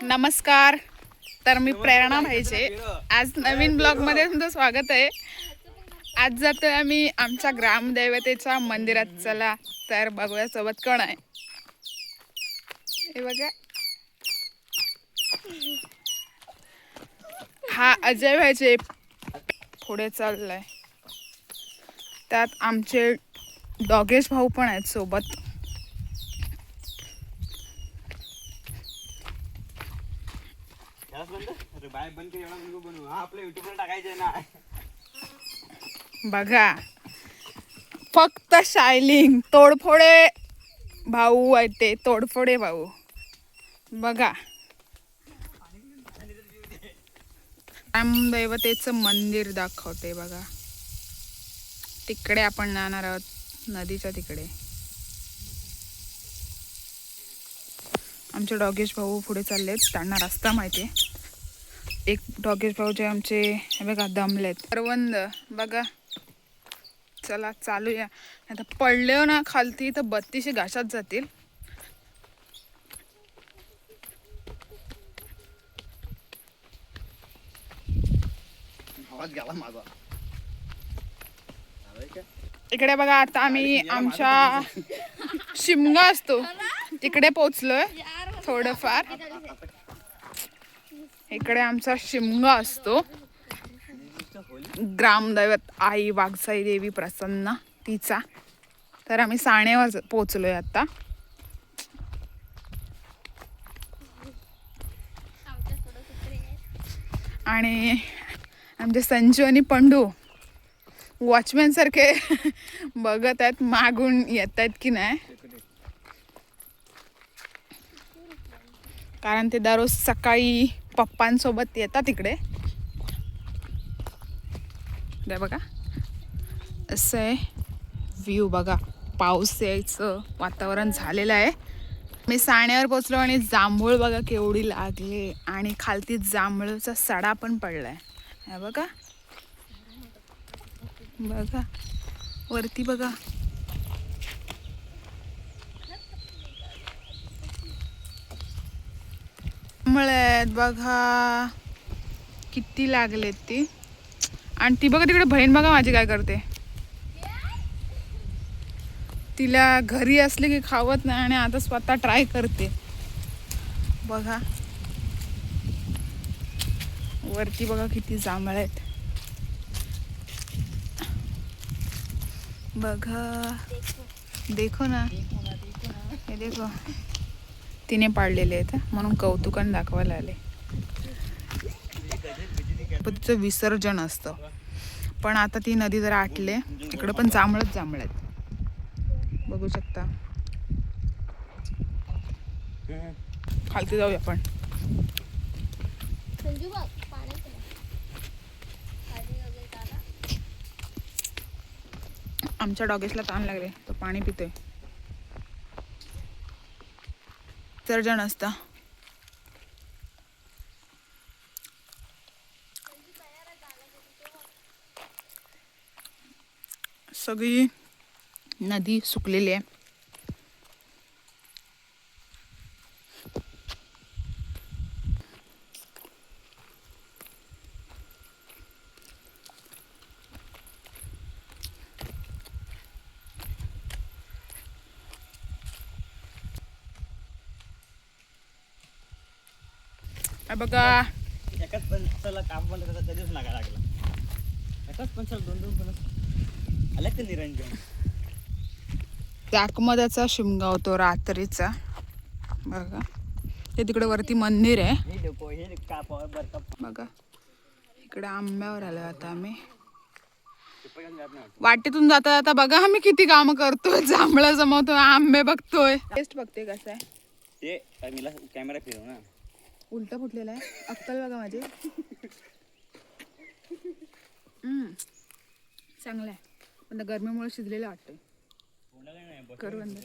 नमस्कार. तर मी प्रेरणा भाईचे आज नवीन ब्लॉग मध्ये तुमचं स्वागत आहे. आज जातोय आम्ही आमच्या ग्रामदैवतेच्या मंदिरात. चला तर बघूया सोबत कोण आहे. हे बघा, हा अजय भाईचे पुढे चाललाय. त्यात आमचे डॉगेश भाऊ पण आहेत सोबत. बघा फक्त शायलिंग तोडफोडे भाऊ आहेत ते, तोडफोडे भाऊ. बघा ग्रामदैवतेचं मंदिर दाखवते बघा. तिकडे आपण जाणार आहोत, नदीच्या तिकडे. आमचे डॉगेश भाऊ पुढे चाललेत, त्यांना रस्ता माहिती आहे. एक डॉगेश भाऊ जे आमचे हे बघा दमलेत. करवंद बघा. चला चालूया, आता पडले ना खालती तर 32 घाशात जातील. इकडे बघा, आता आम्ही आमच्या शिमगा असतो तिकडे पोचलोय. थोडंफार इकडे आमचा शिमगा असतो. ग्रामदैवत आई वाघसाई देवी प्रसन्न तिचा. तर आम्ही साणेवर पोचलोय आता. आणि आमचे संजू आणि पंडू वॉचमॅन सारखे बघत आहेत मागून येत आहेत की नाही, कारण ते दररोज सकाळी पप्पांसोबत येतात तिकडे. बघा असं आहे व्ह्यू. बघा पाऊस यायचं वातावरण झालेलं आहे. मी साण्यावर पोचलो आणि जांभूळ बघा केवढी लागली, आणि खालती जांभूळचा सडा पण पडलाय. हे बघा बघा वरती बघा. जांभळं बघा किती लागलेत ती. आणि ती बघा तिकडे बहीण बघा माझी काय करते. तिला घरी असले की खावत नाही, आणि आता स्वतः ट्राय करते बघा. वरती बघा किती जांभळं आहेत बघा. देखो ना, हे देखो. तिने पाडलेले आहेत म्हणून कौतुकाने दाखवायला आले. गणपतीचं विसर्जन असतं, पण आता ती नदी जरा आटले. इकडे पण जांभळच जांभळ आहेत बघू शकता. खालती जाऊया आपण. आमच्या डॉगेसला ताण लागले, तो पाणी पितोय. विसर्जन असतं. सगळी नदी सुकलेली आहे. बघा एकाच पंचाला काम बंद करायचा कधीच लागायला लागला. एकाच पंचाला 2-2 पण आल्या का निरंजन. त्याकमध्याचा शिमगा होतो रात्रीचा बघा. ते तिकडे वरती मंदिर आहे बघा. इकडे आंब्यावर आलो आता आम्ही. वाटेतून जाता जाता बघा आम्ही किती काम करतोय. जांभळं जमवतोय, आंबे बघतोय. टेस्ट बघते कसं आहे ते. मला कॅमेरा फिरव ना. उलटा फुटलेला आहे. अक्कल बघा माझी. चांगलं आहे, पण गरमीमुळे शिजलेलं वाटतंय. करवंद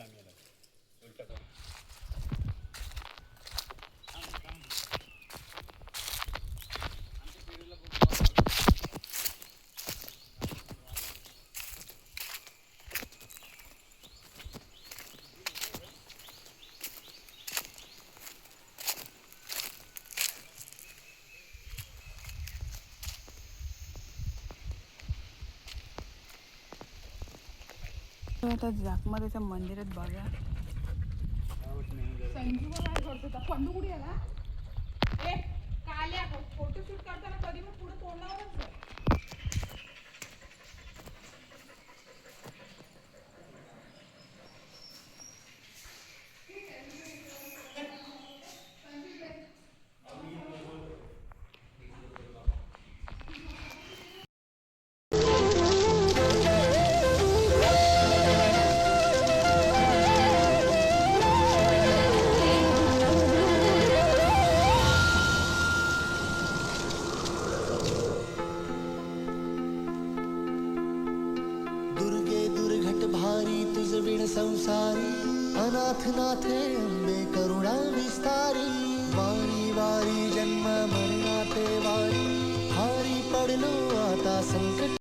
आता जाकमाताच्या मंदिरात बघा संजू काय करतो का पंडू कुठे आला ए काल्या फोटोशूट करताना कधी मग पुढे तोंडावरच आहे. दुर्गे दुर्घट भारी तुझ विण संसारी अनाथ नाथे अंबे करुणा विस्तारी वारी वारी जन्म मरणाते वारी हारी पडलो आता संकट